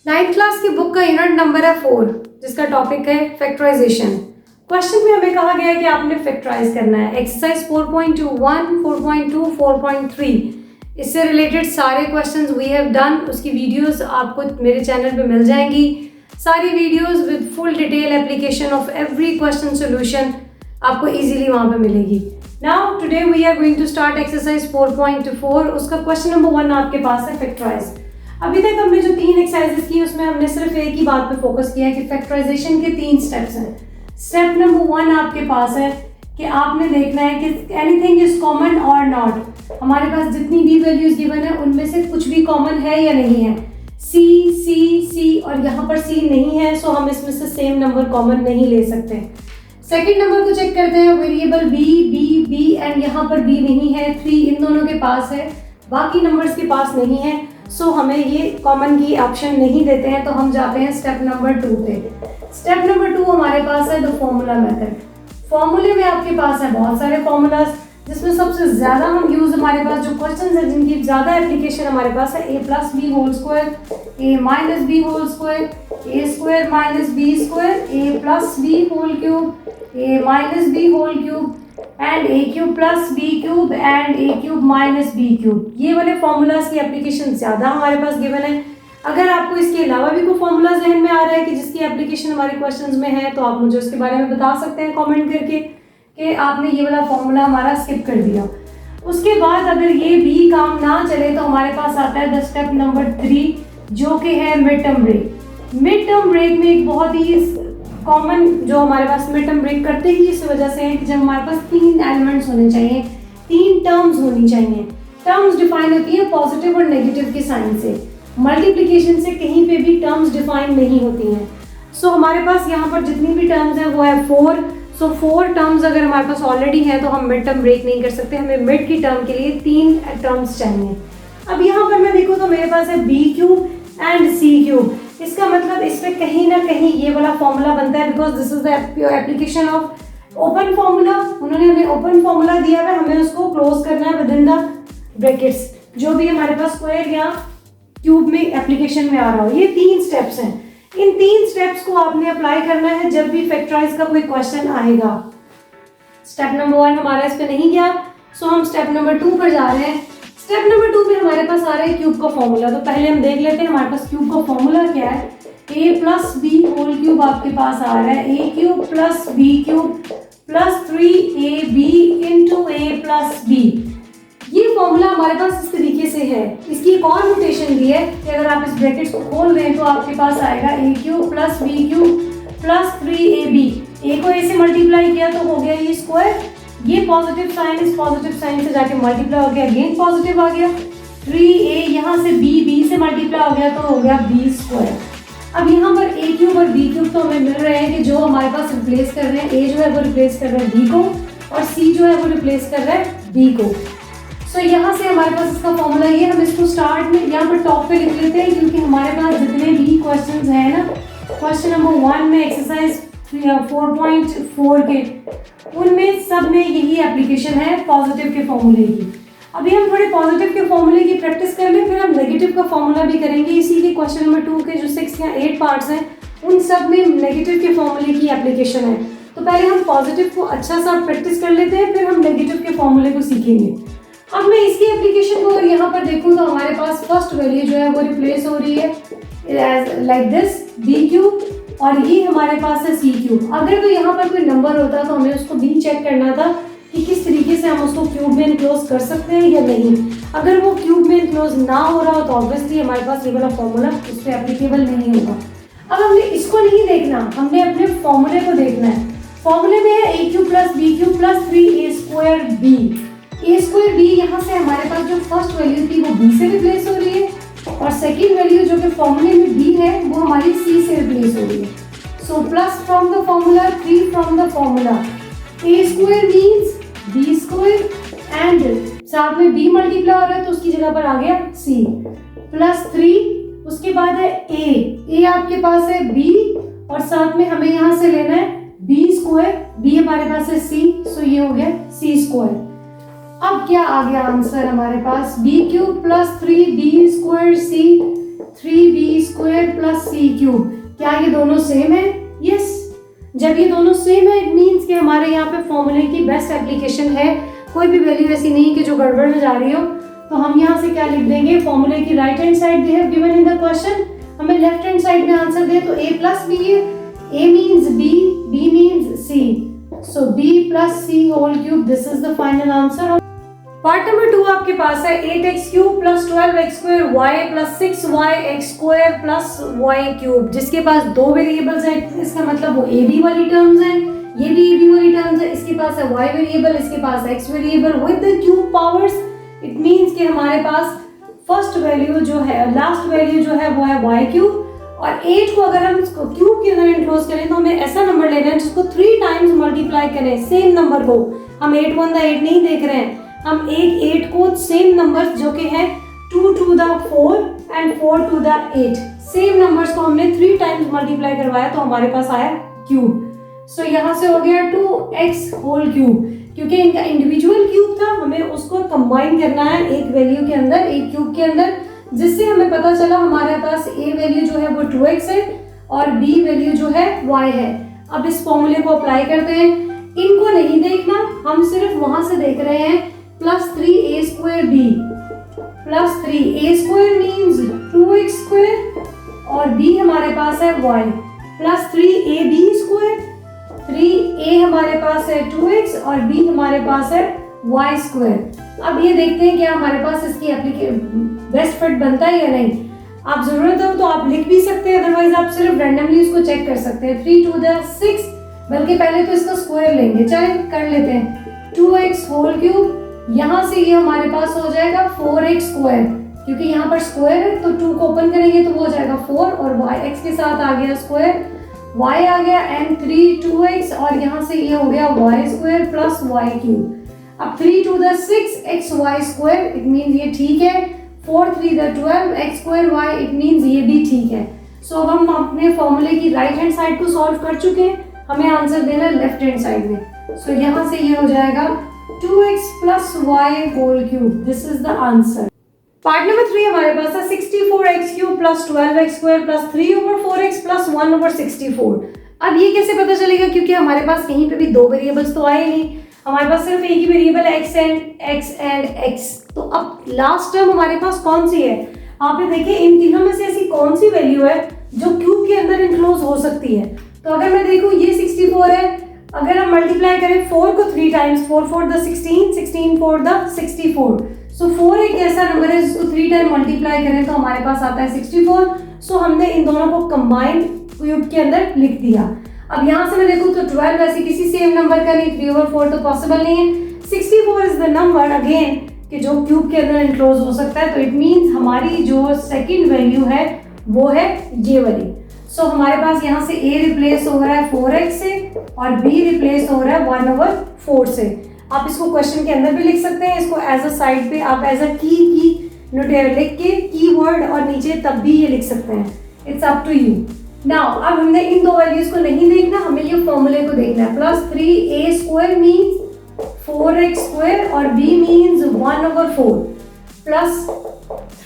Ninth class की book का unit number है 4, जिसका टॉपिक है फैक्टराइजेशन। क्वेश्चन में हमें कहा गया है कि आपने फैक्टराइज करना है। एक्सरसाइज 4.21, 4.2, 4.3 इससे रिलेटेड सारे क्वेश्चंस वी हैव डन। उसकी वीडियोस आपको मेरे चैनल पे मिल जाएंगी। सारी videos with full detail application of every question solution आपको इजीली वहाँ पे मिलेगी। Now today we are going to start exercise 4.4। उसका क्वेश्चन नंबर 1 आपके पास है फैक्टराइज। अभी तक हमने जो 3 एक्सरसाइजेस की उसमें हमने सिर्फ एक ही बात पे फोकस किया है कि फैक्टराइजेशन के 3 स्टेप्स हैं। स्टेप नंबर 1 आपके पास है कि आपने देखना है कि एनीथिंग इज कॉमन और नॉट। हमारे पास जितनी भी वैल्यूज गिवन है उनमें से कुछ भी कॉमन है या नहीं है। सी सी सी और यहाँ पर सी नहीं है, सो हम इसमें से सेम नंबर कॉमन नहीं ले सकते। सेकेंड नंबर को चेक करते हैं, variable b b b and यहाँ पर बी नहीं है, 3 इन दोनों के पास है, बाकी नंबर्स के पास नहीं है, सो हमें ये कॉमन की ऑप्शन नहीं देते हैं। तो हम जाते हैं स्टेप नंबर 2 पे। स्टेप नंबर 2 हमारे पास है द फॉर्मूला मेथड। फॉर्मूले में आपके पास है बहुत सारे फॉर्मूलाज, जिसमें सबसे ज्यादा हम यूज हमारे पास जो क्वेश्चन है जिनकी ज्यादा एप्लीकेशन हमारे पास है a plus b whole square, a minus b whole square, a square minus b square, a plus b whole cube, a minus b whole cube and a cube plus b cube and a cube minus b cube. ये वाले formulas की application ज्यादा हमारे पास given है। अगर आपको इसके अलावा भी कोई फॉर्मूला जहन में आ रहा है कि जिसकी एप्लीकेशन हमारे क्वेश्चंस में है, तो आप मुझे उसके बारे में बता सकते हैं कमेंट करके कि आपने ये वाला फॉर्मूला हमारा स्किप कर दिया। उसके बाद अगर ये भी काम ना चले तो हमारे पास आता है द स्टेप नंबर 3, जो कि है mid term break. Mid term break में एक बहुत ही कॉमन जो हमारे पास मिड टर्म ब्रेक करते ही इस वजह से है कि जब हमारे पास 3 एलिमेंट्स होने चाहिए, 3 टर्म्स होनी चाहिए। टर्म्स डिफाइन होती है पॉजिटिव और नेगेटिव के साइन से। मल्टीप्लिकेशन से कहीं पे भी टर्म्स डिफाइन नहीं होती हैं। सो हमारे पास यहाँ पर जितनी भी टर्म्स हैं वो है 4। सो 4 टर्म्स अगर हमारे पास ऑलरेडी है तो हम मिड टर्म ब्रेक नहीं कर सकते, हमें मिड की टर्म के लिए 3 टर्म्स चाहिए। अब यहाँ पर मैं देखूँ तो मेरे पास है b cube and c cube. इसका मतलब इसमें कहीं ना कहीं ये वाला फॉर्मूला बनता है, because this is the application of open formula. उन्होंने हमें ओपन फॉर्मूला दिया है, हमें उसको क्लोज करना है विद इन द ब्रैकेट्स, जो भी हमारे पास स्क्वायर या क्यूब में एप्लीकेशन में आ रहा हो। ये 3 स्टेप्स हैं। इन 3 स्टेप्स को आपने अप्लाई करना है जब भी फैक्टराइज का कोई क्वेश्चन आएगा। स्टेप नंबर 1 हमारा इस पे नहीं गया, सो हम स्टेप नंबर 2 पर जा रहे हैं। स्टेप नंबर 2 पे हमारे पास आ रहा है क्यूब का फॉर्मूला। तो पहले हम देख लेते हैं हमारे पास क्यूब का फॉर्मूला क्या है। a plus b whole cube आपके पास आ रहा है, a cube plus b cube plus 3ab into a plus b. ये फॉर्मूला हमारे पास इस तरीके से है। इसकी एक और नोटेशन भी है कि अगर आप इस ब्रैकेट्स को खोल दें तो आपके पास आएगा a cube plus b cube plus 3ab। a को a से मल्टीप्लाई किया तो हो गया ये स्क्वायर, ये पॉजिटिव साइन इस पॉजिटिव साइन से जाके मल्टीप्लाई हो गया, अगेन पॉजिटिव आ गया, 3a यहाँ से b से मल्टीप्लाई हो गया तो हो गया b स्क्वायर। अब यहाँ पर a क्यूब और b क्यूब तो हमें मिल रहे हैं कि जो हमारे पास रिप्लेस कर रहे हैं, a जो है वो रिप्लेस कर रहा है b को और c जो है वो रिप्लेस कर रहा है b को। सो यहाँ से हमारे पास इसका फॉर्मूला ये, हम इसको स्टार्ट में यहाँ पर टॉप पे लिख लेते हैं, क्योंकि हमारे पास जितने भी क्वेश्चंस हैं ना, क्वेश्चन नंबर 1 में एक्सरसाइज 4.4 के, उनमें सब में यही एप्लीकेशन है पॉजिटिव के फॉर्मूले की। अभी हम थोड़े पॉजिटिव के फॉर्मूले की प्रैक्टिस कर लें, फिर हम नेगेटिव का फॉर्मूला भी करेंगे। इसी के क्वेश्चन नंबर 2 के जो 6 या 8 पार्ट्स हैं उन सब में नेगेटिव के फॉर्मूले की एप्लीकेशन है। तो पहले हम पॉजिटिव को अच्छा सा प्रैक्टिस कर लेते हैं, फिर हम नेगेटिव के फॉर्मूले को सीखेंगे। अब मैं इसकी एप्लीकेशन को यहाँ पर देखूँ तो हमारे पास फर्स्ट वैल्यू जो है वो रिप्लेस हो रही है लाइक दिस बी क्यूब, और ये हमारे पास है सी क्यूब। अगर तो यहाँ पर कोई नंबर होता तो हमें उसको भी चेक करना था कि किस तरीके से हम उसको क्यूब में इनक्लोज कर सकते हैं या नहीं। अगर वो क्यूब में इनक्लोज ना हो रहा हो तो ऑब्वियसली हमारे पास ये वाला फॉर्मूला उस पर एप्लीकेबल नहीं होगा। अब हमने इसको नहीं देखना, हमने अपने फॉर्मूले को देखना है। फॉर्मूले में है a cube plus b cube plus 3a square b. a square b यहाँ से हमारे पास जो फर्स्ट वैल्यू थी वो b से रिप्लेस हो रही है, और सेकेंड वैल्यू जो कि फॉर्मूले में b है वो हमारी c से रिप्लेस हो रही है। So plus from the formula 3 from the formula, a square means b square and साथ में b मल्टीप्लाई हो रहा है तो उसकी जगह पर आ गया c प्लस 3। उसके बाद है a आपके पास है b और साथ में हमें यहाँ से लेना है b स्क्वायर, b हमारे पास है c, सो ये हो गया c स्क्वायर। अब क्या आ गया आंसर हमारे पास, b cube plus 3b square c, 3b square plus cube, क्या ये दोनों सेम है? यस, जब ये दोनों सेम है इट मीन्स कि हमारे यहाँ पे फॉर्मूले की बेस्ट एप्लीकेशन है, कोई भी वैल्यू ऐसी नहीं कि जो गड़बड़ में जा रही हो। तो हम यहाँ से क्या लिख देंगे, फॉर्मूले की right hand side they have given in the question, हमें लेफ्ट हैंड साइड में आंसर दे तो a प्लस बी है, a means b means c, so b plus c whole cube, this is the final answer. Part number 2 आपके पास है 8x cube plus 12x square y plus 6y x square plus y cube, जिसके पास दो variables हैं, इसका मतलब वो a b वाली टर्म्स हैं, ये भी a b वाली टर्म्स है, इसके पास है y वेरिएबल, इसके पास x variable with the cube powers. It means कि हमारे पास फर्स्ट वैल्यू जो है, लास्ट वैल्यू जो है वो है y क्यूब, और 8 को अगर हम इसको क्यूब के अंदर इंक्लोज करें तो हमें ऐसा नंबर लेना है जिसको 3 टाइम्स मल्टीप्लाई करें, सेम नंबर को। हम 8 1 द 8 नहीं देख रहे हैं, हम एक 8 को सेम नंबर्स जो कि है 2 to the 4 and 4 to the 8, same numbers को हमने 3 टाइम्स मल्टीप्लाई करवाया तो हमारे पास आया क्यूब। सो यहाँ से हो गया 2x होल क्यूब, क्योंकि इनका इंडिविजुअल क्यूब था, हमें उसको कंबाइन करना है एक वैल्यू के अंदर, एक क्यूब के अंदर, जिससे हमें पता चला हमारे पास a वैल्यू जो है वो 2x है और b वैल्यू जो है y है। अब इस फॉर्मूले को अप्लाई करते हैं, इनको नहीं देखना, हम सिर्फ वहां से देख रहे हैं plus 3a square b plus 3a square means 2x square और b हमारे पास है y plus 3ab square, 3a हमारे पास है 2x और b हमारे पास है y स्क्वायर। अब ये देखते हैं क्या हमारे पास इसकी बेस्ट फिट बनता है या नहीं। आप जरूरत हो तो आप लिख भी सकते हैं, अदरवाइज आप सिर्फ रैंडमली उसको चेक कर सकते हैं। 3 to the 6, बल्कि पहले तो इसका स्क्वायर लेंगे, चलिए कर लेते हैं। 2x होल क्यूब, यहाँ से ये हमारे पास हो जाएगा 4x स्क्वायर, क्योंकि यहाँ पर स्क्वायर है तो 2 को ओपन करेंगे तो वो हो जाएगा 4 और y x के साथ आ गया स्क्वायर, y आ गया एंड 3 2x और यहाँ से ये हो गया y square plus y cube. अब 3 to the 6 x y square, it means ये ठीक है, 4 3 the 12 x square y, it means ये भी ठीक है। सो अब हम अपने फॉर्मूले की राइट हैंड साइड को सॉल्व कर चुके हैं, हमें आंसर देना है लेफ्ट हैंड साइड में। सो यहाँ से ये हो जाएगा 2x plus y whole cube, this is the answer। Part number 3 हमारे पास है 64x cube plus 12x square plus 3/4x plus 1/64। अब ये कैसे पता चलेगा, क्योंकि हमारे पास कहीं पे भी दो वेरिएबल्स तो आए नहीं, हमारे पास सिर्फ एक ही वेरिएबल है x एंड x। तो अब लास्ट टर्म हमारे पास कौन सी है, आप देखिए इन तीनों में से ऐसी कौन सी वैल्यू है जो क्यूब के अंदर इंक्लोज हो सकती है। तो अगर मैं देखूँ ये 64 है, अगर हम मल्टीप्लाई करें 4 को 3 टाइम्स, 4 4 the 16, 16 4 the 64, सो 4 एक ऐसा नंबर है जिसको 3 टाइम मल्टीप्लाई करें तो हमारे पास आता है 64। सो हमने इन दोनों को कंबाइन क्यूब के अंदर लिख दिया। अब यहाँ से मैं देखूँ तो 12 वैसे किसी सेम नंबर का नहीं, 3/4 तो पॉसिबल नहीं है। 64 इज द नंबर अगेन कि जो क्यूब के अंदर इंक्लोज हो सकता है, तो इट मीन्स हमारी जो सेकेंड वैल्यू है वो है ये वाली। सो हमारे पास यहाँ से a रिप्लेस हो रहा है 4x से और b रिप्लेस हो रहा है 1/4 से। आप इसको क्वेश्चन के अंदर भी लिख सकते हैं, इसको एज अ साइड पे आप एज अ की नोटेर लिख के कीवर्ड और नीचे तब भी ये लिख सकते हैं, it's up to you. Now अब हमने इन दो वैल्यूज को नहीं देखना, हमें ये फॉर्मूले को देखना है। Plus 3a square means 4x square और b means 1/4 plus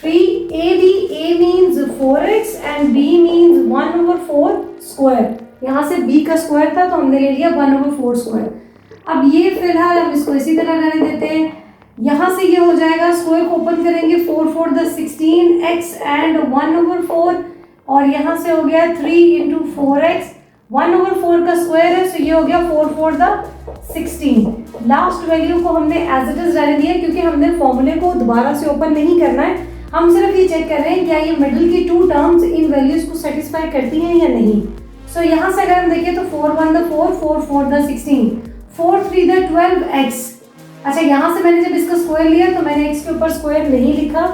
3ab, a means 4x and b means 1/4 square. यहाँ से b का स्क्वायर था तो हमने ले लिया 1/4 स्क्वायर। अब ये फिलहाल हम इसको इसी तरह रहने देते हैं। यहाँ से ये हो जाएगा, स्क्वायर को ओपन करेंगे 4 4 the 16x and 1/4 और यहाँ से हो गया 3 into 4x, 1/4 का स्क्वायर है सो ये हो गया 4 4 the 16। लास्ट वैल्यू को हमने एज इट इज रहने दिया क्योंकि हमने फॉर्मूले को दोबारा से ओपन नहीं करना है, हम सिर्फ ये चेक कर रहे हैं क्या ये मिडिल की 2 टर्म्स इन वैल्यूज को सेटिस्फाई करती हैं या नहीं। सो यहाँ से अगर हम देखें तो 4 1 the 4, 4 4 the 16, 4 3 the 12x। अच्छा यहाँ से मैंने जब इसका स्क्वायर लिया तो मैंने x के ऊपर स्क्वायर नहीं लिखा।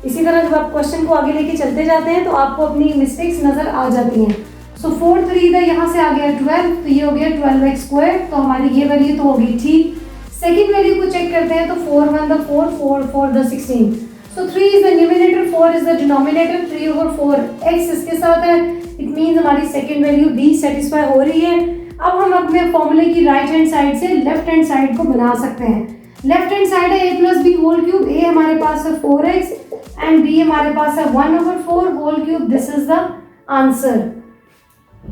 इसी तरह जब आप क्वेश्चन को आगे लेके चलते जाते हैं तो आपको अपनी मिस्टेक्स नजर आ जाती हैं। सो 4 3 the यहाँ से आ गया 12 तो ये हो गया 12x स्क्वायर, तो हमारी ये वैल्यू तो होगी ठीक। सेकेंड वैल्यू को चेक करते हैं तो 4 1 the 4, 4 4 the 16। So 3 is the numerator, 4 is the denominator, 3/4 x इसके साथ है, इट मीन्स हमारी सेकेंड वैल्यू b सेटिस्फाई हो रही है। अब हम अपने फॉर्मूले की राइट हैंड साइड से लेफ्ट हैंड साइड को बना सकते हैं। लेफ्ट हैंड साइड है a plus b whole cube, a हमारे पास है 4x एंड b हमारे पास है 1/4 whole cube, this is the answer.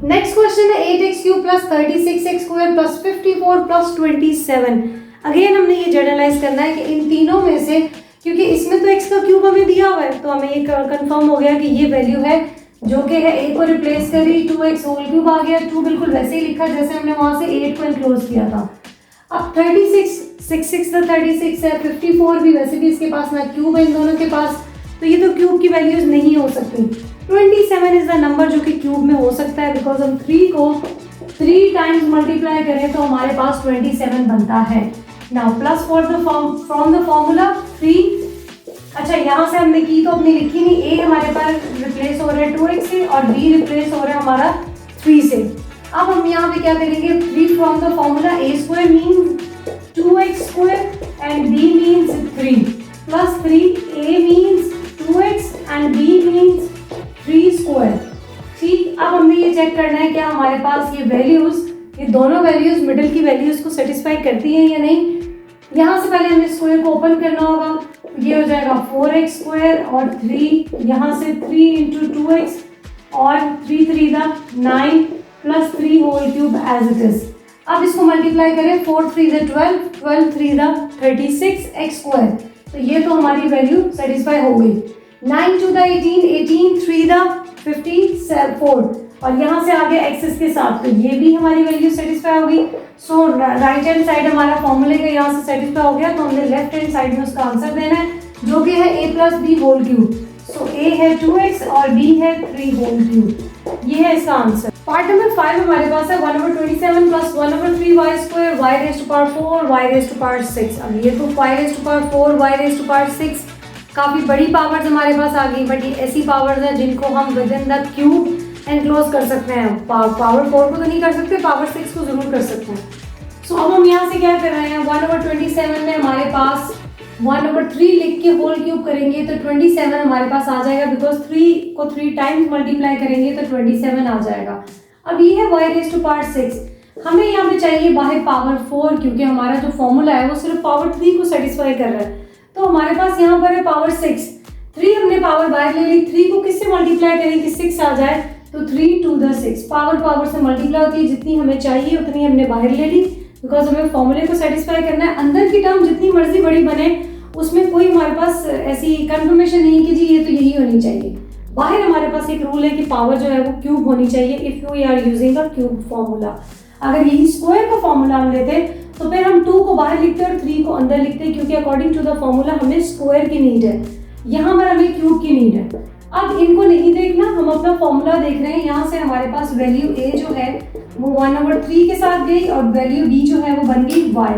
Next question है 8x cube plus 36x square plus 54 plus 27। Again हमने ये जनरलाइज करना है कि इन तीनों में से, क्योंकि इसमें तो x का क्यूब हमें दिया हुआ है तो हमें ये कंफर्म हो गया कि ये वैल्यू है जो कि है a को रिप्लेस करी 2x होल क्यूब आ गया, 2 बिल्कुल वैसे ही लिखा जैसे हमने वहां से 8 को इनक्लोज किया था। अब 36 6 तो 36 है, 54 भी वैसे भी इसके पास ना क्यूब है इन दोनों के पास, तो ये तो क्यूब की वैल्यूज नहीं हो सकती। 27 इज द नंबर जो कि क्यूब में हो सकता है, बिकॉज हम 3 को 3 टाइम्स मल्टीप्लाई करें तो हमारे पास 27 बनता है। Now plus for the from the formula 3। अच्छा यहाँ से हमने की तो अपनी लिखी नहीं, ए हमारे पास रिप्लेस हो रहा है 2x से और बी रिप्लेस हो रहा है हमारा 3 से। अब हम यहाँ पे क्या करेंगे, 3 from the formula a square means 2x square and b means 3 plus 3 a means 2x and b means 3 square. ठीक, अब हमने ये चेक करना है क्या हमारे पास ये वैल्यूज, ये दोनों वैल्यूज मिडिल की वैल्यूज को सेटिस्फाई करती हैं या नहीं। यहाँ से पहले हमें स्क्वायर को ओपन करना होगा, ये हो जाएगा 4x स्क्वायर और 3 यहाँ से 3 इंटू 2x और 3 3 द 9 plus 3 whole cube as it is. अब इसको मल्टीप्लाई करें, 4 3 द 12, 12 3 द 36 x स्क्वायर, तो ये तो हमारी वैल्यू सेटिस्फाई हो गई। 9 2 द 18, 18 3 द 54 और यहाँ से आगे एक्सेस के साथ, तो ये भी हमारी वैल्यू सेटिस्फाई होगी। सो राइट हैंड साइड हमारा फॉर्मूले का यहाँ से सेटिस्फाई हो गया, तो हमने लेफ्ट हैंड साइड में उसका आंसर देना है जो कि है a plus b whole cube. So a है 2x और b है 3 होल क्यूब, ये है इसका आंसर। पार्ट नंबर 5 हमारे पास है 1/27 plus 1/3y square y raise to power 4 y raise to power 6। अब ये तो 5 raise to power 4 y raise to power 6 काफ़ी बड़ी पावर्स हमारे पास आ गई, बट ये ऐसी पावर्स हैं जिनको हम with in the cube enclose कर सकते हैं। पावर 4 को तो नहीं कर सकते, पावर 6 को जरूर कर सकते हैं। सो अब हम यहाँ से क्या कर रहे हैं, 1/27 में हमारे पास 1/3 लिख के होल क्यूब करेंगे तो 27 हमारे पास आ जाएगा, बिकॉज 3 को 3 टाइम्स मल्टीप्लाई करेंगे तो 27 आ जाएगा। अब ये है y रेज़ टू पावर 6, हमें यहाँ पे चाहिए बाहर पावर 4, क्योंकि हमारा जो फॉर्मूला है वो सिर्फ पावर 3 को सेटिस्फाई कर रहा है, तो हमारे पास यहाँ पर है पावर 6। 3 हमने पावर बाहर ले ली, 3 को किससे मल्टीप्लाई करें कि 6 आ जाए, तो 3 2 द 6 पावर से मल्टीप्लाई होती है, जितनी हमें चाहिए उतनी हमने बाहर ले ली, बिकॉज हमें फॉर्मूले को सेटिस्फाई करना है। अंदर की टर्म जितनी मर्जी बड़ी बने उसमें कोई हमारे पास ऐसी कंफर्मेशन नहीं कि जी ये तो यही होनी चाहिए। बाहर हमारे पास एक रूल है कि पावर जो है वो क्यूब होनी चाहिए if you are using a cube formula. अगर यही स्क्वायर का फॉर्मूला हम लेते तो फिर हम 2 को बाहर लिखते और 3 को अंदर लिखते, क्योंकि अकॉर्डिंग टू द फॉर्मूला हमें स्क्वायर की नीड है, यहाँ पर हमें क्यूब की नीड है। अब इनको नहीं देखना, हम अपना फॉर्मूला देख रहे हैं। यहाँ से हमारे पास वैल्यू a जो है वो 1/3 के साथ गई और वैल्यू b जो है वो बन गई y।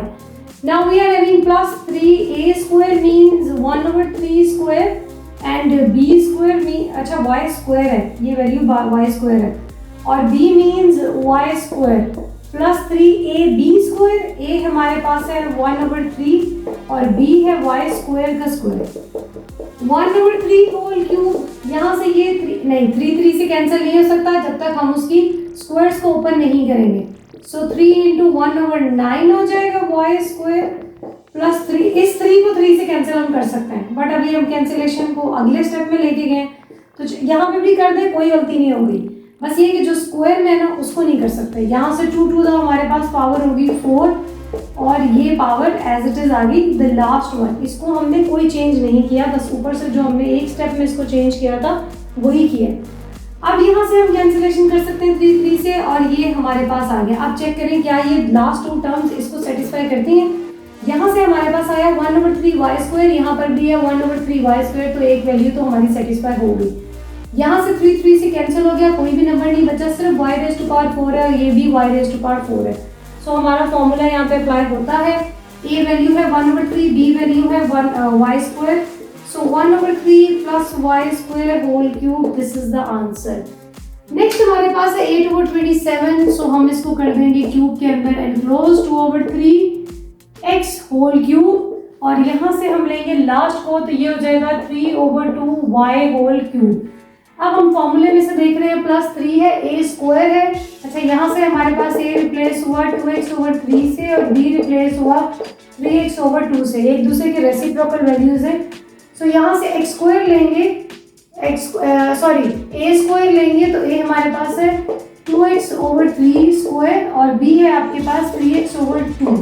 Now we are having plus 3a square means 1/3 square and b square mean, अच्छा y स्क्वायर है, ये वैल्यू y स्क्वायर है, और b means y square plus 3ab square. a हमारे पास है 1/3 और b है y स्क्वायर का स्क्वायर। 1/3 होल क्यूब, यहाँ से ये 3 नहीं, 3 से कैंसिल नहीं हो सकता जब तक हम उसकी स्क्वायर्स को ओपन नहीं करेंगे। सो 3 इंटू 1/9 हो जाएगा y स्क्वायर प्लस 3, इस 3 को 3 से कैंसिल हम कर सकते हैं, बट अभी हम कैंसिलेशन को अगले स्टेप में लेके गए, तो यहाँ पे भी कर दे कोई गलती नहीं होगी, बस ये कि जो स्क्वायर में है ना उसको नहीं कर सकते। यहाँ से 2 द हमारे पास पावर होगी 4 और ये पावर एज इट इज आ गई द लास्ट वन, इसको हमने कोई चेंज नहीं किया, बस ऊपर से जो हमने एक स्टेप में इसको चेंज किया था वही किया। अब यहाँ से हम कैंसिलेशन कर सकते हैं 3 से और ये हमारे पास आ गया। अब चेक करें क्या ये लास्ट 2 टर्म्स इसको सेटिस्फाई करती हैं। यहाँ से हमारे पास आया 1/3 y स्क्वायर, यहाँ पर भी है 1/3 y स्क्वायर, तो एक वैल्यू तो हमारी सेटिस्फाई हो गई। यहाँ से 3 से कैंसिल हो गया, कोई भी नंबर नहीं बचा, सिर्फ y रेज़ टू पावर 4 है और ये भी y रेज़ टू पावर 4 है। सो हमारा फॉर्मूला यहाँ पे अप्लाई होता है, a वैल्यू है 1/3, b वैल्यू है y square, so 1/3 plus y square whole cube, this is the answer. Next हमारे पास है 8/27, सो हम इसको कर देंगे क्यूब के अंदर एनक्लोज 2/3 x होल क्यूब, और यहाँ से हम लेंगे लास्ट को, तो ये हो जाएगा 3/2 y होल क्यूब। अब हम फॉर्मूले में से देख रहे हैं प्लस 3 है, a स्क्वायर है, अच्छा यहाँ से हमारे पास a रिप्लेस हुआ 2x/3 से और b रिप्लेस हुआ 3x/2 से, एक दूसरे के रेसिप्रोकल वैल्यूज है। सो यहाँ से x स्क्वायर लेंगे ए स्क्वायर लेंगे तो ए हमारे पास है 2x/3 स्क्वायर और बी है आपके पास 3x/2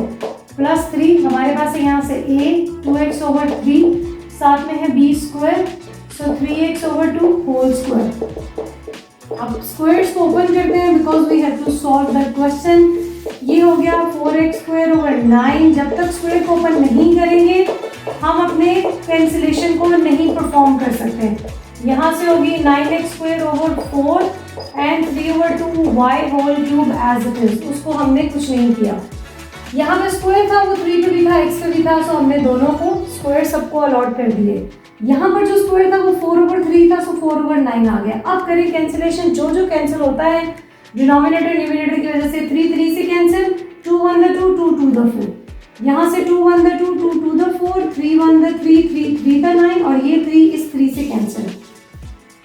प्लस 3 हमारे पास है यहाँ से ए 2x/3 साथ में है b square so 3x/2 whole square. अब स्क्वायर्स को ओपन करते हैं because we have to solve the question. ये हो गया 4x²/9। जब तक स्क्वायर को ओपन नहीं करेंगे हम अपने कैंसिलेशन को नहीं परफॉर्म कर सकते। यहाँ से होगी 9x²/4 and 3/2y³ as it is, उसको हमने कुछ नहीं किया। यहाँ पे स्क्वायर था वो 3 पे भी था, x पे भी था, सो हमने दोनों को स्क्वायर सबको अलॉट कर दिए। यहाँ पर जो स्क्वायर था वो 4/3 था, सो 4/9 आ गया। अब करें कैंसिलेशन, जो जो कैंसिल होता है डिनोमिनेटर न्यूमरेटर की वजह से 3 3 से कैंसिल, 2 1 2 2 2 the 4, यहाँ से 2 1 2 2 2 the 4, 3 1 3 3 3 the 9 और ये 3 इस 3 से कैंसिल।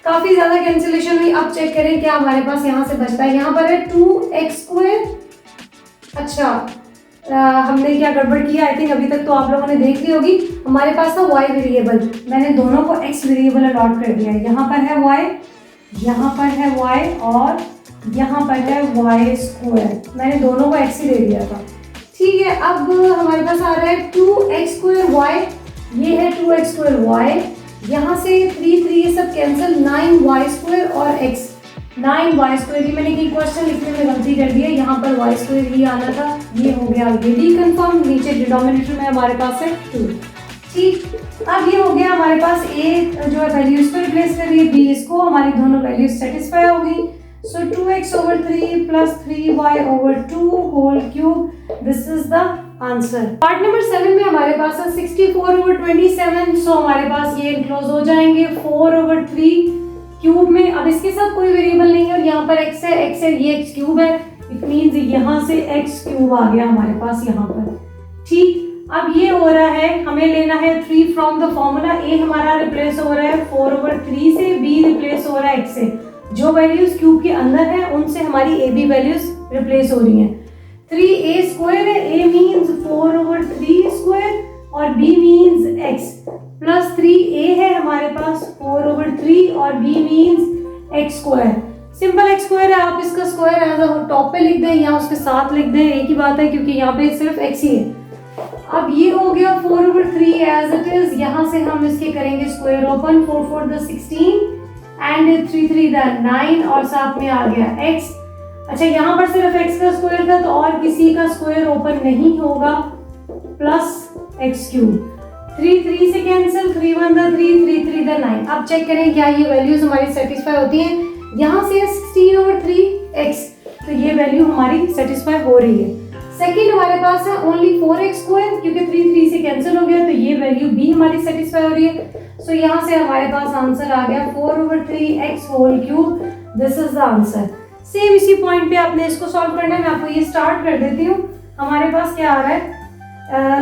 काफी ज्यादा कैंसिलेशन हुई। अब चेक करें क्या हमारे पास यहाँ से बचता है। यहाँ पर है 2x²। अच्छा हमने क्या गड़बड़ किया, आई थिंक अभी तक तो आप लोगों ने देख ली होगी। हमारे पास था y वेरिएबल, मैंने दोनों को x वेरिएबल अलॉट कर दिया है। यहाँ पर है y, यहाँ पर है y और यहाँ पर है y², मैंने दोनों को x ही दे दिया था। ठीक है, अब हमारे पास आ रहा है 2x²y, ये है 2x²y, यहाँ से 3 3 ये सब कैंसिल, 9y² और x, 9y²। ये मैंने एक क्वेश्चन लिखने में गलती कर दी है, यहाँ पर y² ही आना था। ये हो गया ये भी कंफर्म। नीचे डिनोमिनेटर में हमारे पास है 2। ठीक, अब ये हो गया हमारे पास a जो है वैल्यू इसको रिप्लेस करिए, b इसको, हमारी दोनों वैल्यूज सेटिस्फाई होगी। So 2x/3 plus 3y/2 whole cube, this is the answer. Part number 7 में हमारे पास है 64/27, सो हमारे पास ये इनक्लोज हो जाएंगे 4/3 क्यूब में। अब इसके साथ कोई वेरिएबल नहीं है और यहाँ पर x है, ये x³ है, इट मींस यहाँ से x³ आ गया हमारे पास यहाँ पर। ठीक, अब ये हो रहा है, हमें लेना है 3 फ्रॉम द फॉर्मूला। a हमारा रिप्लेस हो रहा है 4/3 से, b रिप्लेस हो रहा है x से। जो वैल्यूज क्यूब के अंदर है उनसे हमारी a b वैल्यूज रिप्लेस हो रही हैं। 3a² है, a मीन्स 4/3 स्क्वायर और b means x, plus 3a है हमारे पास 4/3 और b means x²। Simple x² है, आप इसका स्क्वायर एज अ टॉप पे लिख दें या उसके साथ लिख दें, एक ही बात है क्योंकि यहाँ पे सिर्फ x ही है। अब ये हो गया 4/3 एज इट इज, यहाँ से हम इसके करेंगे स्क्वायर ओपन, 4 4 16 एंड 3 3 9 और साथ में आ गया x। अच्छा यहाँ पर सिर्फ x का स्क्वायर था तो और किसी का स्क्वायर ओपन नहीं होगा, प्लस x³। 3 3 से कैंसिल, 3 1 3 3 3 9। अब चेक करें क्या ये वैल्यूज हमारी सेटिस्फाई होती हैं। यहाँ से 16/3x, तो ये वैल्यू हमारी सेटिस्फाई हो रही है। सेकेंड हमारे पास है ओनली 4x² क्योंकि 3 3 से कैंसिल हो गया, तो ये वैल्यू भी हमारी सेटिस्फाई हो रही है। सो यहाँ से हमारे पास आंसर आ गया 4/3x whole cube, this is the answer. Same इसी पॉइंट पे आपने इसको सॉल्व करना है। मैं आपको ये स्टार्ट कर देती हूँ। हमारे पास क्या आ रहा है,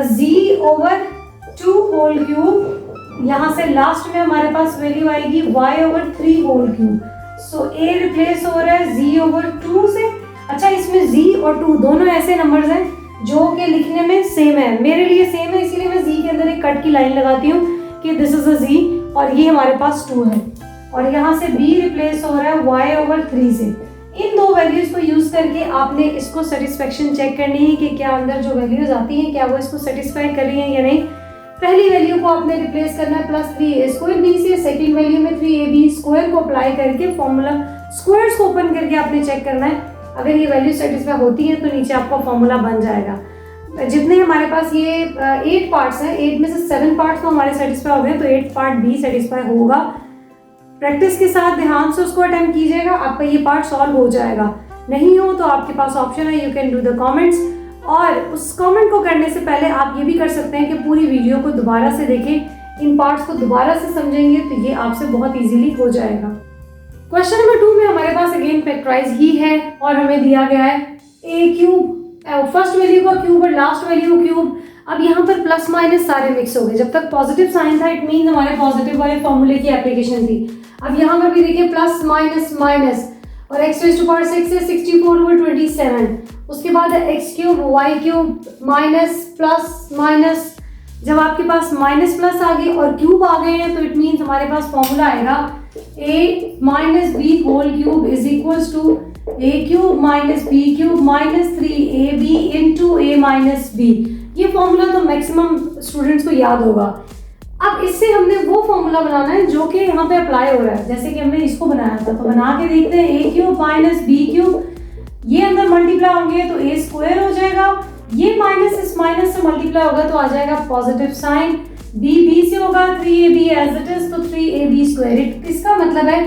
z/2 होल क्यूब, यहाँ से लास्ट में हमारे पास वैल्यू आएगी y/3 whole cube. So a replace हो रहा है z/2 से। अच्छा इसमें z और 2 दोनों ऐसे नंबर्स हैं जो कि लिखने में सेम है, मेरे लिए सेम है, इसीलिए मैं z के अंदर एक कट की लाइन लगाती हूँ कि दिस इज अ z और ये हमारे पास 2 है। और यहाँ से b रिप्लेस हो रहा है y/3 से। इन दो वैल्यूज को यूज करके आपने इसको सेटिस्फेक्शन चेक करनी है कि क्या अंदर जो वैल्यूज आती हैं क्या वो इसको सेटिस्फाई कर रही हैं या नहीं। पहली वैल्यू को आपने रिप्लेस करना है प्लस 3a² b से, सेकंड वैल्यू में 3ab² को अप्लाई करके फॉर्मूला स्क्वायर्स को ओपन करके आपने चेक करना है। अगर ये वैल्यू सेटिस्फाई होती है तो नीचे आपका फॉर्मूला बन जाएगा। जितने हमारे पास ये 8 पार्ट्स हैं, 8 में से 7 पार्ट्स तो हमारे सेटिस्फाई हो गए, तो 8 पार्ट भी सेटिस्फाई होगा। प्रैक्टिस के साथ ध्यान से उसको अटेम्प्ट कीजिएगा, आपका ये पार्ट सॉल्व हो जाएगा। नहीं हो तो आपके पास ऑप्शन है, you can do the comments. और उस कमेंट को करने से पहले आप ये भी कर सकते हैं कि पूरी वीडियो को दोबारा से देखें, इन पार्ट्स को दोबारा से समझेंगे तो ये आपसे बहुत इजीली हो जाएगा। क्वेश्चन नंबर 2 में हमारे पास अगेन फैक्टराइज ही है और हमें दिया गया है a³, फर्स्ट वैल्यू का क्यूब और लास्ट वैल्यू क्यूब। अब यहाँ पर प्लस माइनस सारे मिक्स हो गए। जब तक पॉजिटिव साइन था इट मीन हमारे पॉजिटिव वाले फॉर्मूले की एप्लीकेशन थी। अब यहाँ पर भी देखिए प्लस माइनस माइनस और x⁻⁶ है 64/27। उसके बाद है x³ y³ minus plus minus. जब आपके पास माइनस प्लस आ गए और क्यूब आ गए हैं तो इट मीन्स हमारे पास फॉर्मूला आएगा a minus b whole cube is equals to a cube minus b cube minus 3ab into a minus b। ये फॉर्मूला तो मैक्सिमम स्टूडेंट्स को याद होगा। अब इससे हमने वो फॉर्मूला बनाना है जो कि यहाँ पे अप्लाई हो रहा है। जैसे कि हमने इसको बनाया था, तो बना के देखते हैं। a cube minus b cube, ये अंदर मल्टीप्लाई होंगे तो a स्क्वायर हो जाएगा, ये माइनस इस माइनस से मल्टीप्लाई होगा तो आ जाएगा पॉजिटिव साइन, b से होगा 3ab एज इट इज, तो 3ab स्क्वायर। इसका मतलब है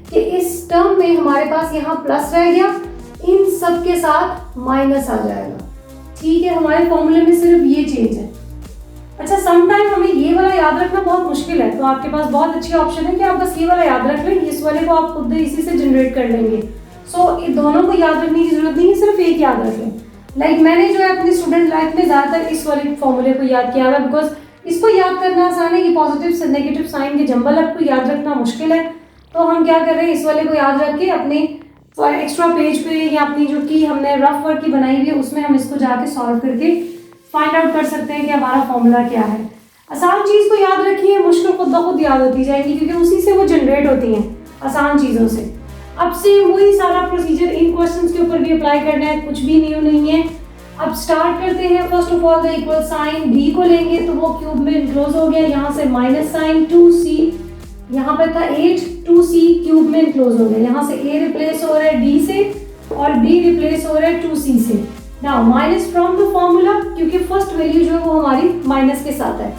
कि इस टर्म में हमारे पास यहाँ प्लस रह गया, इन सब के साथ माइनस आ जाएगा। ठीक है, हमारे फॉर्मूले में सिर्फ ये चेंज है। अच्छा, समटाइम हमें ये वाला याद रखना बहुत मुश्किल है, तो आपके पास बहुत अच्छी ऑप्शन है कि आप बस ये वाला याद रख लें, इस वाले को आप खुद इसी से जनरेट कर लेंगे। सो इन दोनों को याद रखने की जरूरत नहीं है, सिर्फ एक याद रख लें। लाइक मैंने जो है अपनी स्टूडेंट लाइफ में ज़्यादातर इस वाले फॉर्मूले को याद किया है, बिकॉज इसको याद करना आसान है। ये पॉजिटिव से नेगेटिव साइन के जंबल आपको याद रखना मुश्किल है, तो हम क्या कर रहे हैं, इस वाले को याद रख के अपने एक्स्ट्रा पेज पे या अपनी जो कि हमने रफ वर्क की बनाई हुई है उसमें हम इसको जाके सॉल्व करके फाइंड आउट कर सकते हैं कि हमारा फॉर्मूला क्या है। आसान चीज़ को याद रखिए, मुश्किल खुद ब खुद याद होती जाएगी, क्योंकि उसी से वो जनरेट होती हैं आसान चीज़ों से। अब से वही सारा प्रोसीजर इन क्वेश्चंस के ऊपर भी अप्लाई करना है, कुछ भी न्यू नहीं है। अब स्टार्ट करते हैं। First of all the equal sign b को लेंगे तो वो क्यूब में इनक्लोज हो गया, यहाँ से माइनस साइन 2c, यहाँ पर था 8, 2c क्यूब में इनक्लोज हो गया। यहाँ से a रिप्लेस हो रहा है d से और b रिप्लेस हो रहा है 2c से। Now minus from the formula, क्योंकि फर्स्ट वैल्यू जो है वो हमारी माइनस के साथ है।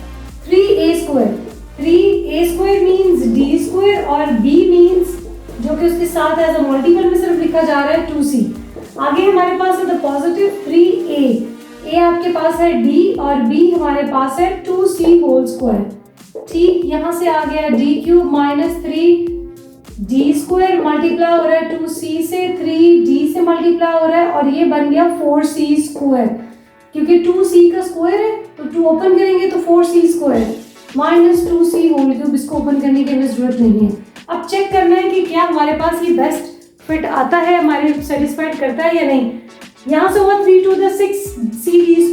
3a square, 3a square means d square और b मीन्स जो कि उसके साथ एज अ मल्टीपल में सिर्फ लिखा जा रहा है 2c। आगे हमारे पास है द पॉजिटिव 3a, a आपके पास है d और b हमारे पास है 2c होल स्क्वायर। ठीक, यहाँ से आ गया d cube minus 3d square multiply हो रहा है 2c से, 3d से मल्टीप्लाई हो रहा है और ये बन गया 4c स्क्वायर। क्योंकि 2c का स्क्वायर है तो 2 ओपन करेंगे तो 4c square minus 2c whole cube, इसको ओपन करने की हमें जरूरत नहीं है। अब चेक करना है कि क्या हमारे पास ये बेस्ट फिट आता है, हमारे सेटिस्फाइड करता है या नहीं। यहाँ से हुआ 3 to the 6 cd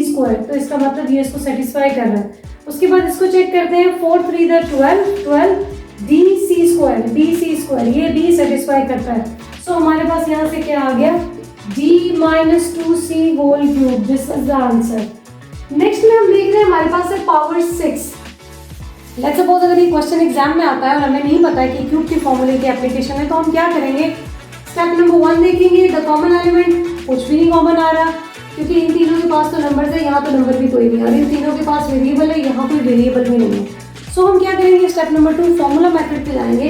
स्क्वायर, तो इसका मतलब ये इसको सेटिस्फाई कर रहा है। उसके बाद इसको चेक करते हैं 4 3 the 12 dc स्क्वायर, ये भी सेटिस्फाई करता है। सो हमारे पास यहाँ से क्या आ गया, d minus 2c whole cube, this is the answer. Next में हम देख रहे हैं हमारे पास है पावर 6। लेट्स सपोज अगर ये क्वेश्चन एग्जाम में आता है और हमें नहीं पता है कि क्यूब के फॉर्मूले की एप्लीकेशन है, तो हम क्या करेंगे, स्टेप नंबर 1 देखेंगे, द कॉमन एलिमेंट, कुछ भी नहीं कॉमन आ रहा क्योंकि इन तीनों के पास तो नंबर्स है, यहाँ तो नंबर भी कोई नहीं आ रहा, इन तीनों के पास वेरिएबल है, यहाँ कोई वेरिएबल भी नहीं है। सो हम क्या करेंगे, स्टेप नंबर 2 फॉर्मूला मेथड पे जाएंगे।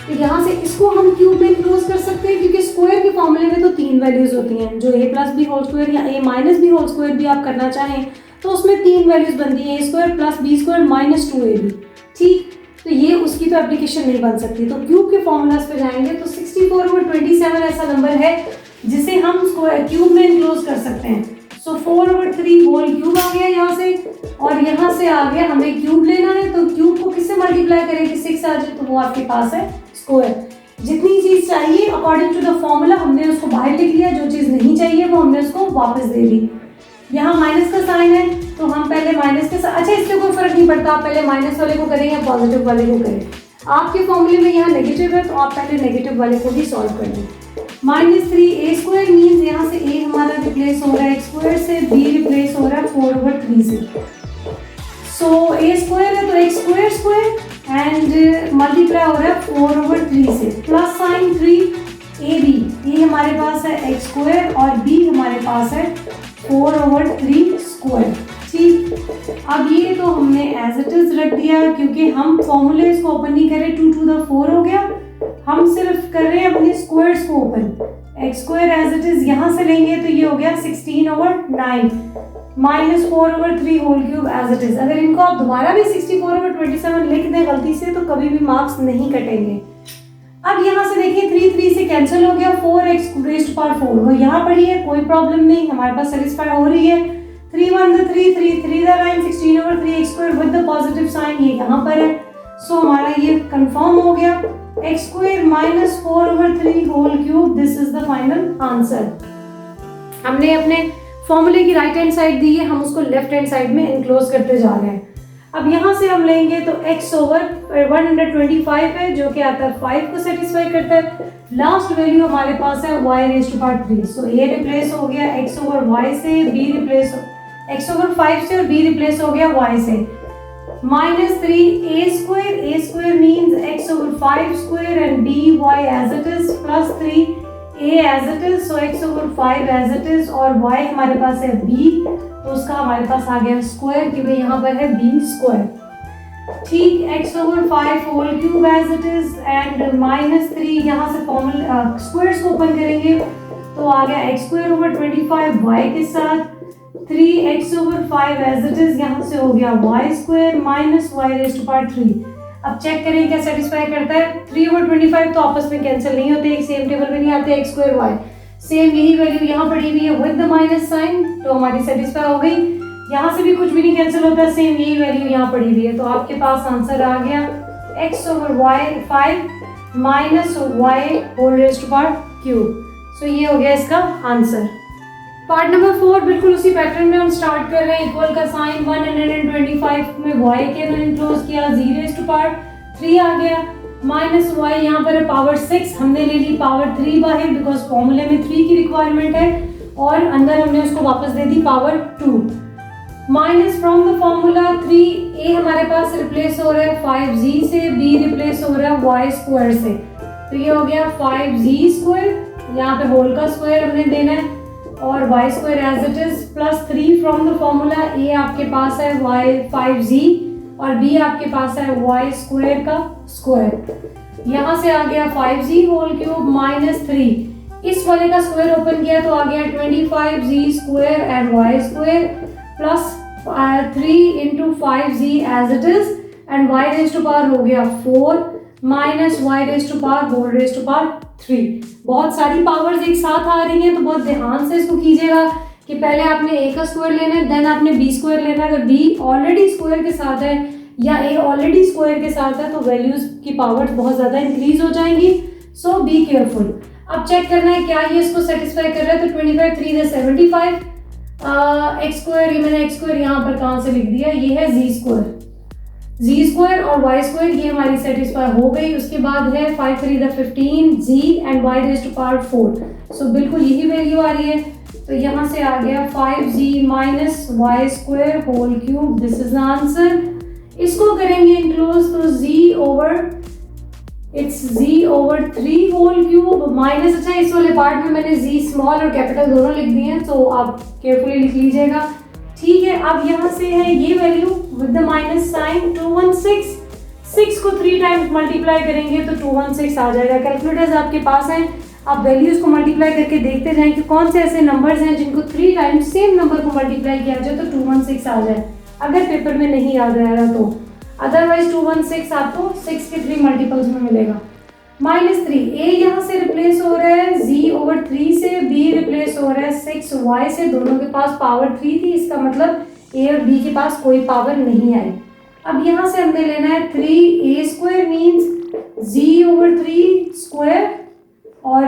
तो यहाँ से इसको हम क्यूब में क्लोज कर सकते हैं, क्योंकि स्क्वायर के फॉर्मूले में तो 3 वैल्यूज होती हैं, जो a plus b whole square या a minus b whole square भी आप करना चाहें तो उसमें 3 वैल्यूज बनती हैं, a square plus b square minus 2ab। ठीक, तो ये उसकी तो एप्लीकेशन नहीं बन सकती। तो क्यूब के फॉर्मूलाज पे जाएंगे तो 64/27 ऐसा नंबर है जिसे हम क्यूब में इनक्लोज कर सकते हैं। सो 4/3 होल क्यूब आ गया यहाँ से, और यहाँ से आ गया हमें क्यूब लेना है, तो क्यूब को किससे मल्टीप्लाई करें कि 6 आ जाए, तो वो आपके पास है स्क्वायर। जितनी चीज़ चाहिए अकॉर्डिंग टू द फॉर्मूला हमने उसको बाहर लिख लिया, जो चीज़ नहीं चाहिए वो हमने उसको वापस दे दी। यहाँ माइनस का साइन है तो हम पहले माइनस के साथ, अच्छा इससे कोई फर्क नहीं पड़ता आप पहले माइनस वाले को करें या पॉजिटिव वाले को करें। आपके फॉर्मूले में यहाँ नेगेटिव है तो आप पहले नेगेटिव वाले को ही सॉल्व कर दें। -3a स्क्वायर मीन्स यहाँ से a हमारा रिप्लेस हो रहा है स्क्वायर से, b रिप्लेस हो रहा है 4/3 से। सो a स्क्वायर है तो x square square and multiply हो रहा है 4/3 से, प्लस साइन 3ab, ये हमारे पास है x स्क्वायर और b हमारे पास है 4/3 स्क्वायर। ठीक, अब ये तो हमने एज इट इज रख दिया क्योंकि हम फॉर्मूले इसको ओपन नहीं करें, 2 to the 4 हो गया, हम सिर्फ कर रहे हैं अपने स्क्वायर्स को open. X square as it is यहाँ से लेंगे तो ये हो गया 16/9 minus 4/3 whole cube as it is. अगर इनको आप दोबारा भी 64/27 लिख दें गलती से तो कभी भी मार्क्स नहीं कटेंगे। अब यहाँ से देखिए 3 से कैंसिल हो गया, 4x रेज़्ड पावर 4 वो यहाँ पड़ी है, कोई प्रॉब्लम नहीं, हमारे पास सेटिस्फाई हो रही है। 3 1 3 3 3 9 16/3 x square with the positive sign, ये यहाँ पर है। सो हमारा ये कंफर्म हो गया, x square minus 4/3 whole cube, this is the final answer. हमने अपने फॉर्मूले की राइट हैंड साइड दी है, हम उसको लेफ्ट हैंड साइड में इनक्लोज करते जा रहे हैं। अब यहाँ से हम लेंगे तो x ओवर 125 है जो कि आता है 5 को सेटिस्फाई करता है। लास्ट वैल्यू हमारे पास है y raise to power 3। So a replace हो गया x ओवर y से, b रिप्लेस x ओवर 5 से और b रिप्लेस हो गया y से। -3 a square means x over 5 square and b y as it is plus 3 a as it is, so x over 5 as it is और y हमारे पास है b, तो उसका हमारे पास आ गया स्क्वायर क्योंकि यहाँ पर है b स्क्वायर। ठीक, x over 5 whole cube as it is and -3 यहाँ से फॉर्मूला स्क्वायर्स को ओपन करेंगे तो आ गया x स्क्वायर ओवर 25 y के साथ 3x over 5 as it is, यहाँ से हो गया y square minus y raise to power 3। अब चेक करें क्या सेटिस्फाई करता है। 3 over 25 तो आपस में कैंसिल नहीं होते, एक सेम टेबल में नहीं आते। x स्क्वायर y सेम यही वैल्यू यहाँ पड़ी हुई है विद द माइनस साइन, तो हमारी सेटिस्फाई हो गई। यहाँ से भी कुछ भी नहीं कैंसिल होता, सेम यही वैल्यू यहाँ पड़ी हुई है, तो आपके पास आंसर आ गया x over y 5 minus y whole raise to power cube. So ये हो गया इसका आंसर। पार्ट नंबर 4 बिल्कुल उसी पैटर्न में हम स्टार्ट कर रहे हैं। इक्वल का साइन 125 में y के अंदर इंक्लोज किया, 0 रेज़ टू पावर 3 आ गया, माइनस y यहाँ पर है पावर 6, हमने ले ली पावर 3 बाहर बिकॉज फॉर्मूले में 3 की रिक्वायरमेंट है और अंदर हमने उसको वापस दे दी power 2। Minus from the formula 3a हमारे पास रिप्लेस हो रहा है 5z से, b रिप्लेस हो रहा है y स्क्वायर से, तो ये हो गया 5z स्क्वायर, यहाँ पे होल का स्क्वायर हमने देना है और y square as it is plus 3 from the formula a आपके पास है y 5z और b आपके पास है y स्क्वायर का स्क्वायर। यहाँ से आ गया 5z होल क्यूब माइनस 3, इस वाले का स्क्वायर ओपन किया तो आ गया 25z square and y square plus 3 into 5z as it is and y raise to power हो गया 4 minus y raise to power whole raise to power 3। बहुत सारी पावर्स एक साथ आ रही हैं तो बहुत ध्यान से इसको कीजिएगा कि पहले आपने a का स्क्वायर लेना है, देन आपने b स्क्वायर लेना है। अगर b ऑलरेडी स्क्वायर के साथ है या a ऑलरेडी स्क्वायर के साथ है तो वैल्यूज की पावर्स बहुत ज़्यादा इंक्रीज हो जाएंगी, सो बी केयरफुल। अब चेक करना है क्या ये इसको सेटिस्फाई कर रहा है, तो 25 3 से 75 एक्स स्क्वायर, ये मैंने एक्स स्क्वायर यहाँ पर कहाँ से लिख दिया, ये है जी स्क्वायर और वाई स्क्वायर, ये हमारी सेटिस्फाई हो गई। उसके बाद है 5 3 15 जी and y raise to power 4, so बिल्कुल यही वैल्यू आ रही है, तो यहाँ से आ गया 5g minus y square whole cube, this is the answer. इसको करेंगे इंक्लोज तो z over 3 whole cube minus, अच्छा इस वाले पार्ट में मैंने z स्मॉल और कैपिटल दोनों लिख दिए हैं तो आप केयरफुली लिख लीजिएगा, ठीक है। अब यहाँ से है ये value with the minus sign 216, 6 को 3 टाइम्स मल्टीप्लाई करेंगे तो 216 आ जाएगा। कैलकुलेटर्स आपके पास हैं, आप वैल्यूज को मल्टीप्लाई करके देखते जाएं कि कौन से ऐसे नंबर्स हैं जिनको 3 टाइम्स सेम नंबर को मल्टीप्लाई किया जाए तो 216 आ जाए, अगर पेपर में नहीं याद रहेगा तो। अदरवाइज 216 आपको 6 के 3 मल्टीपल्स में मिलेगा। -3 a यहाँ से रिप्लेस हो रहा है z ओवर 3 से, b रिप्लेस हो रहा है 6y से, दोनों के पास पावर 3 थी, इसका मतलब a और b के पास कोई पावर नहीं आई। अब यहाँ से हमने लेना है 3a square means z over 3 square और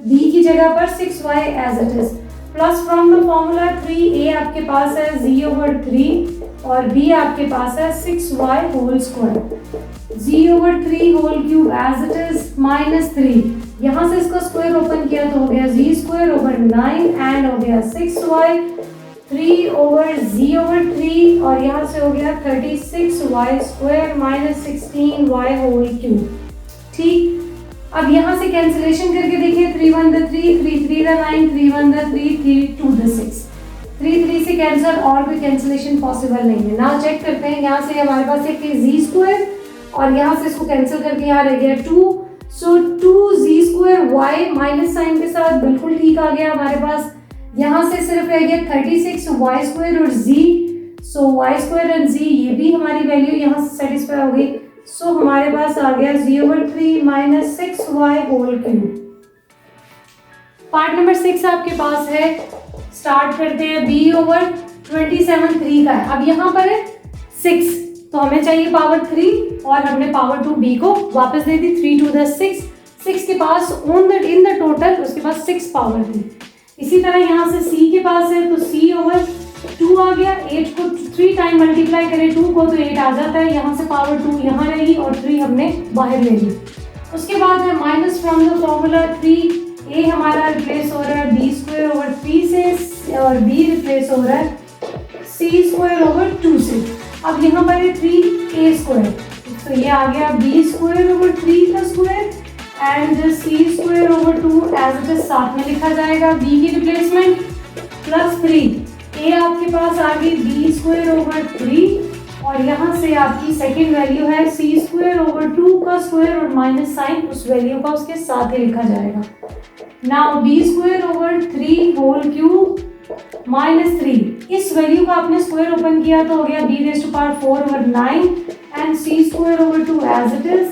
b की जगह पर 6y as it is, plus from the formula 3a आपके पास है z ओवर 3 और b आपके पास है 6y whole square, z over 3 whole cube as it is minus 3, यहाँ से इसका स्क्वायर ओपन किया तो हो गया z स्क्वायर ओवर 9 एंड हो गया 6y, 3 ओवर z ओवर 3 और यहाँ से हो गया 36y square minus 16y whole cube, ठीक। अब यहाँ से कैंसिलेशन करके देखिए, 3 1 3 3 3 9 3 1 3 3 2 6, 3 3 से कैंसिल और कोई कैंसिलेशन पॉसिबल नहीं है ना। चेक करते हैं, यहाँ से हमारे पास एक z स्क्वायर और यहाँ से इसको कैंसिल करके यहाँ रह गया 2, so 2z square y minus sign के साथ बिल्कुल ठीक आ गया हमारे पास। यहाँ से सिर्फ रह गया 36y स्क्वायर और z, so y square and z ये भी हमारी वैल्यू यहाँ से सेटिस्फाई हो गई, सो हमारे पास आ गया z over 3 minus 6y whole cube. Part number 6 आपके पास है, स्टार्ट करते हैं b ओवर 27 3 का है। अब यहाँ पर है 6 तो हमें चाहिए पावर 3 और हमने पावर 2 b को वापस दे दी, 3 2 6, 6 के पास इन द टोटल उसके पास 6 पावर थी। इसी तरह यहाँ से c के पास है तो c ओवर 2 आ गया, 8 को 3 टाइम मल्टीप्लाई करें 2 को तो 8 आ जाता है, यहाँ से पावर 2 यहाँ रहेगी और 3 हमने बाहर ले ली। उसके बाद है माइनस फ्रॉम द फॉर्मूला 3, ए हमारा रिप्लेस हो रहा है बी स्क्वायर ओवर 3 से और बी रिप्लेस हो रहा है सी स्क्वायर ओवर 2 से। अब यहाँ पर है 3a स्क्वायर, तो ये आ गया बी स्क्वायर ओवर 3 का square and C square over 2 as it is साथ में लिखा जाएगा, बी की रिप्लेसमेंट प्लस 3, ए आपके पास आ गई बी स्क्वायर ओवर 3 और यहाँ से आपकी सेकेंड वैल्यू है सी स्क्वायर ओवर 2 का स्क्वायर और माइनस साइन उस वैल्यू का उसके साथ ही लिखा जाएगा। Now B square over 3 whole cube minus 3, इस वैल्यू का आपने स्क्वायर ओपन किया तो हो गया B raise to power 4 over 9 and C square over 2 as it is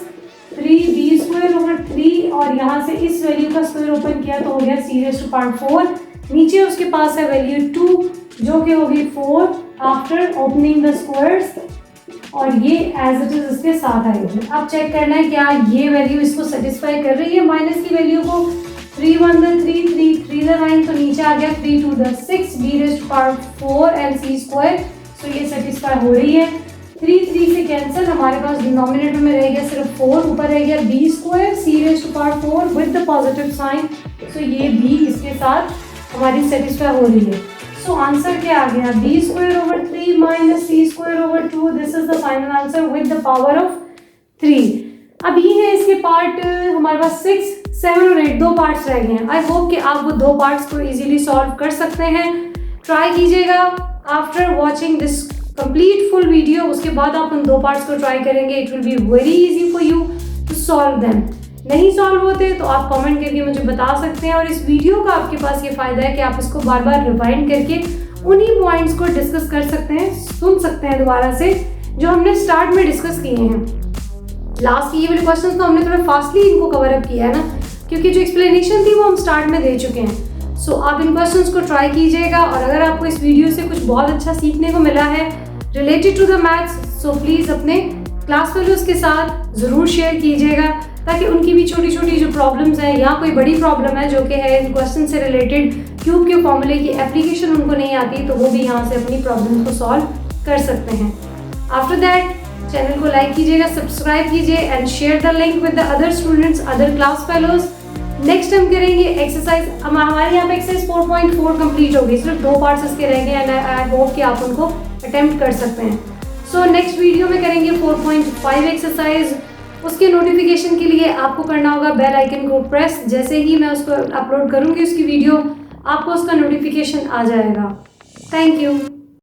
3 B square over 3 और यहाँ से इस वैल्यू का स्क्वायर ओपन किया तो हो गया सी रेज़ टू पावर 4, नीचे उसके पास है वैल्यू 2 जो कि होगी 4 आफ्टर ओपनिंग द स्क्वायर्स और ये एज इट इज इसके साथ आएगी। अब चेक करना है क्या ये वैल्यू इसको सेटिस्फाई कर रही है माइनस की वैल्यू को। 3 1 द 3 3 3 द 9 तो नीचे आ गया 3 2 the 6 b raise to power 4 and C square, so ये सेटिस्फाई हो रही है। 3 3 से कैंसिल, हमारे पास डिनोमिनेटर में रह गया सिर्फ 4, ऊपर रह गया B square c raise to power 4 with the positive sign, so ये बी इसके साथ हमारी सेटिस्फाई हो रही है। सो आंसर क्या आ गया, B square over 3 minus C square over 2, this is the final answer with the power of 3। अब ये है इसके पार्ट, हमारे पास 6 7 और 8 दो पार्ट्स रह गए हैं। आई होप कि आप वो दो पार्ट्स को इजीली सॉल्व कर सकते हैं। ट्राई कीजिएगा after watching this complete full video, उसके बाद आप उन दो पार्ट्स को ट्राई करेंगे, it will be very easy for you to solve them. नहीं सॉल्व होते तो आप कमेंट करके मुझे बता सकते हैं और इस वीडियो का आपके पास ये फ़ायदा है कि आप इसको बार बार रिवाइंड करके उन्हीं पॉइंट्स को डिस्कस कर सकते हैं, सुन सकते हैं दोबारा से जो हमने स्टार्ट में डिस्कस किए हैं। लास्ट ये वाले क्वेश्चन तो हमने थोड़ा फास्टली इनको कवर अप किया है ना, क्योंकि जो एक्सप्लेनेशन थी वो हम स्टार्ट में दे चुके हैं। सो आप इन क्वेश्चंस को ट्राई कीजिएगा और अगर आपको इस वीडियो से कुछ बहुत अच्छा सीखने को मिला है related to the maths, so please अपने क्लास फेलोज के साथ ज़रूर शेयर कीजिएगा ताकि उनकी भी छोटी छोटी जो प्रॉब्लम्स हैं या कोई बड़ी प्रॉब्लम है जो कि है इन क्वेश्चन से रिलेटेड, क्यूब के फॉर्मूले की एप्लीकेशन उनको नहीं आती तो वो भी यहाँ से अपनी प्रॉब्लम को सॉल्व कर सकते हैं। आफ्टर दैट चैनल को लाइक कीजिएगा, सब्सक्राइब कीजिए and share the link with the other students, other class fellows. Next हम करेंगे एक्सरसाइज, हमारे यहाँ पे एक्सरसाइज 4.4 कंप्लीट हो गई, सिर्फ 2 पार्ट्स इसके रह गए एंड आई होप कि आप उनको अटेम्प्ट कर सकते हैं। सो नेक्स्ट वीडियो में करेंगे 4.5 एक्सरसाइज। उसके नोटिफिकेशन के लिए आपको करना होगा बेल आइकन को प्रेस, जैसे ही मैं उसको अपलोड करूँगी उसकी वीडियो आपको उसका नोटिफिकेशन आ जाएगा। Thank you.